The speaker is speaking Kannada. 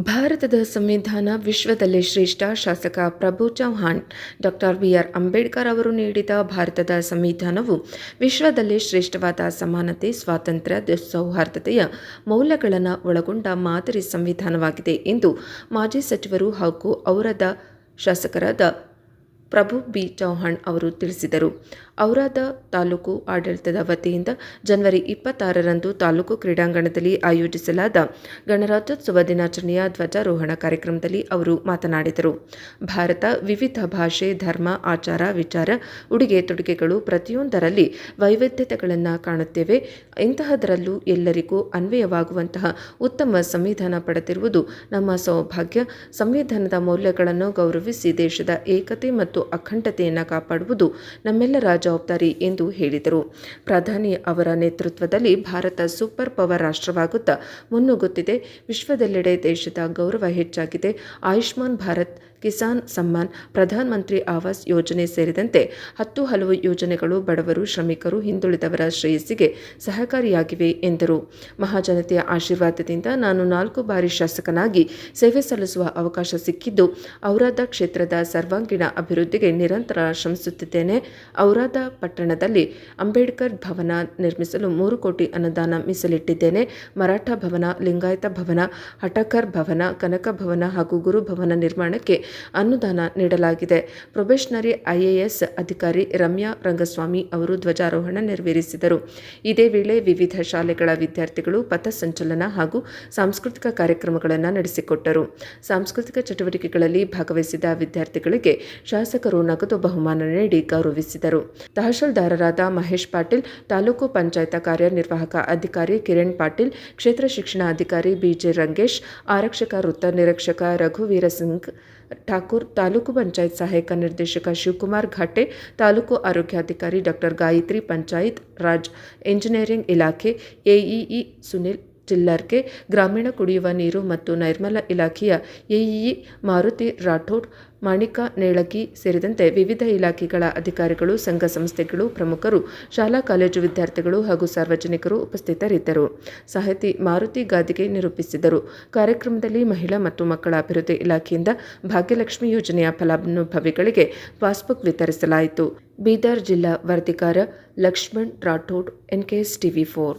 ಭಾರತದ ಸಂವಿಧಾನ ವಿಶ್ವದಲ್ಲೇ ಶ್ರೇಷ್ಠ. ಶಾಸಕ ಪ್ರಭು ಚವ್ಹಾಣ್. Doctor B R. ಅಂಬೇಡ್ಕರ್ ಅವರು ನೀಡಿದ ಭಾರತದ ಸಂವಿಧಾನವು ವಿಶ್ವದಲ್ಲೇ ಶ್ರೇಷ್ಠವಾದ ಸಮಾನತೆ, ಸ್ವಾತಂತ್ರ್ಯ, ಸೌಹಾರ್ದತೆಯ ಮೌಲ್ಯಗಳನ್ನು ಒಳಗೊಂಡ ಮಾದರಿ ಸಂವಿಧಾನವಾಗಿದೆ ಎಂದು ಮಾಜಿ ಸಚಿವರು ಹಾಗೂ ಔರಾದ ಶಾಸಕರಾದ ಪ್ರಭು ಬಿ. ಚವ್ಹಾಣ್ ಅವರು ತಿಳಿಸಿದರು. ಔರಾದ ತಾಲೂಕು ಆಡಳಿತದ ವತಿಯಿಂದ ಜನವರಿ 26ರಂದು ತಾಲೂಕು ಕ್ರೀಡಾಂಗಣದಲ್ಲಿ ಆಯೋಜಿಸಲಾದ ಗಣರಾಜ್ಯೋತ್ಸವ ದಿನಾಚರಣೆಯ ಧ್ವಜಾರೋಹಣ ಕಾರ್ಯಕ್ರಮದಲ್ಲಿ ಅವರು ಮಾತನಾಡಿದರು. ಭಾರತ ವಿವಿಧ ಭಾಷೆ, ಧರ್ಮ, ಆಚಾರ, ವಿಚಾರ, ಉಡುಗೆ ತೊಡುಗೆಗಳು ಪ್ರತಿಯೊಂದರಲ್ಲಿ ವೈವಿಧ್ಯತೆಗಳನ್ನು ಕಾಣುತ್ತೇವೆ. ಇಂತಹದರಲ್ಲೂ ಎಲ್ಲರಿಗೂ ಅನ್ವಯವಾಗುವಂತಹ ಉತ್ತಮ ಸಂವಿಧಾನ ಪಡೆದಿರುವುದು ನಮ್ಮ ಸೌಭಾಗ್ಯ. ಸಂವಿಧಾನದ ಮೌಲ್ಯಗಳನ್ನು ಗೌರವಿಸಿ ದೇಶದ ಏಕತೆ ಮತ್ತು ಅಖಂಡತೆಯನ್ನು ಕಾಪಾಡುವುದು ನಮ್ಮೆಲ್ಲರ ಜವಾಬ್ದಾರಿ ಎಂದು ಹೇಳಿದರು. ಪ್ರಧಾನಿ ಅವರ ನೇತೃತ್ವದಲ್ಲಿ ಭಾರತ ಸೂಪರ್ ಪವರ್ ರಾಷ್ಟ್ರವಾಗುತ್ತಾ ಮುನ್ನುಗ್ಗುತ್ತಿದೆ. ವಿಶ್ವದೆಲ್ಲೆಡೆ ದೇಶದ ಗೌರವ ಹೆಚ್ಚಾಗಿದೆ. ಆಯುಷ್ಮಾನ್ ಭಾರತ್, ಕಿಸಾನ್ ಸಮ್ಮಾನ್, ಪ್ರಧಾನ ಮಂತ್ರಿ ಆವಾಸ್ ಯೋಜನೆ ಸೇರಿದಂತೆ 10 ಹಲವು ಯೋಜನೆಗಳು ಬಡವರು, ಶ್ರಮಿಕರು, ಹಿಂದುಳಿದವರ ಶ್ರೇಯಸ್ಸಿಗೆ ಸಹಕಾರಿಯಾಗಿವೆ ಎಂದರು. ಮಹಾಜನತೆಯ ಆಶೀರ್ವಾದದಿಂದ ನಾನು 4 ಬಾರಿ ಶಾಸಕನಾಗಿ ಸೇವೆ ಸಲ್ಲಿಸುವ ಅವಕಾಶ ಸಿಕ್ಕಿದ್ದು ಔರಾದ ಕ್ಷೇತ್ರದ ಸರ್ವಾಂಗೀಣ ಅಭಿವೃದ್ಧಿಗೆ ನಿರಂತರ ಶ್ರಮಿಸುತ್ತಿದ್ದೇನೆ. ಔರಾದ ಪಟ್ಟಣದಲ್ಲಿ ಅಂಬೇಡ್ಕರ್ ಭವನ ನಿರ್ಮಿಸಲು 3 ಕೋಟಿ ಅನುದಾನ ಮೀಸಲಿಟ್ಟಿದ್ದೇನೆ. ಮರಾಠ ಭವನ, ಲಿಂಗಾಯತ ಭವನ, ಹಠಕರ್ ಭವನ, ಕನಕ ಭವನ ಹಾಗೂ ಗುರುಭವನ ನಿರ್ಮಾಣಕ್ಕೆ ಅನುದಾನ ನೀಡಲಾಗಿದೆ. ಪ್ರೊಬೇಷನರಿ IAS ಅಧಿಕಾರಿ ರಮ್ಯಾ ರಂಗಸ್ವಾಮಿ ಅವರು ಧ್ವಜಾರೋಹಣ ನೆರವೇರಿಸಿದರು. ಇದೇ ವೇಳೆ ವಿವಿಧ ಶಾಲೆಗಳ ವಿದ್ಯಾರ್ಥಿಗಳು ಪಥಸಂಚಲನ ಹಾಗೂ ಸಾಂಸ್ಕೃತಿಕ ಕಾರ್ಯಕ್ರಮಗಳನ್ನು ನಡೆಸಿಕೊಟ್ಟರು. ಸಾಂಸ್ಕೃತಿಕ ಚಟುವಟಿಕೆಗಳಲ್ಲಿ ಭಾಗವಹಿಸಿದ ವಿದ್ಯಾರ್ಥಿಗಳಿಗೆ ಶಾಸಕರು ನಗದು ಬಹುಮಾನ ನೀಡಿ ಗೌರವಿಸಿದರು. ತಹಶೀಲ್ದಾರರಾದ ಮಹೇಶ್ ಪಾಟೀಲ್, ತಾಲೂಕು ಪಂಚಾಯತ್ ಕಾರ್ಯನಿರ್ವಾಹಕ ಅಧಿಕಾರಿ ಕಿರಣ್ ಪಾಟೀಲ್, ಕ್ಷೇತ್ರ ಶಿಕ್ಷಣಾಧಿಕಾರಿ BJ ರಂಗೇಶ್, ಆರಕ್ಷಕ ವೃತ್ತ ನಿರೀಕ್ಷಕ ರಘುವೀರ ಸಿಂಗ್ ಠಾಕೂರ್, ತಾಲೂಕು ಪಂಚಾಯತ್ ಸಹಾಯಕ ನಿರ್ದೇಶಕ ಶಿವಕುಮಾರ್ ಘಾಟೆ, ತಾಲೂಕು ಆರೋಗ್ಯಾಧಿಕಾರಿ ಡಾಕ್ಟರ್ ಗಾಯತ್ರಿ, ಪಂಚಾಯತ್ ರಾಜ್ ಎಂಜಿನಿಯರಿಂಗ್ ಇಲಾಖೆ AEE ಸುನಿಲ್ ಚಿಲ್ಲರ್ಕೆ, ಗ್ರಾಮೀಣ ಕುಡಿಯುವ ನೀರು ಮತ್ತು ನೈರ್ಮಲ್ಯ ಇಲಾಖೆಯ AEE ಮಾರುತಿ ರಾಠೋಡ್, ಮಾಣಿಕ ನೇಳಗಿ ಸೇರಿದಂತೆ ವಿವಿಧ ಇಲಾಖೆಗಳ ಅಧಿಕಾರಿಗಳು, ಸಂಘ ಸಂಸ್ಥೆಗಳು, ಪ್ರಮುಖರು, ಶಾಲಾ ಕಾಲೇಜು ವಿದ್ಯಾರ್ಥಿಗಳು ಹಾಗೂ ಸಾರ್ವಜನಿಕರು ಉಪಸ್ಥಿತರಿದ್ದರು. ಸಾಹಿತಿ ಮಾರುತಿ ಗಾದಿಗೆ ನಿರೂಪಿಸಿದರು. ಕಾರ್ಯಕ್ರಮದಲ್ಲಿ ಮಹಿಳಾ ಮತ್ತು ಮಕ್ಕಳ ಅಭಿವೃದ್ಧಿ ಇಲಾಖೆಯಿಂದ ಭಾಗ್ಯಲಕ್ಷ್ಮಿ ಯೋಜನೆಯ ಫಲಾನುಭವಿಗಳಿಗೆ ಪಾಸ್ಬುಕ್ ವಿತರಿಸಲಾಯಿತು. ಬೀದರ್ ಜಿಲ್ಲಾ ವರದಿಗಾರ ಲಕ್ಷ್ಮಣ್ ರಾಠೋಡ್, NKS TV4.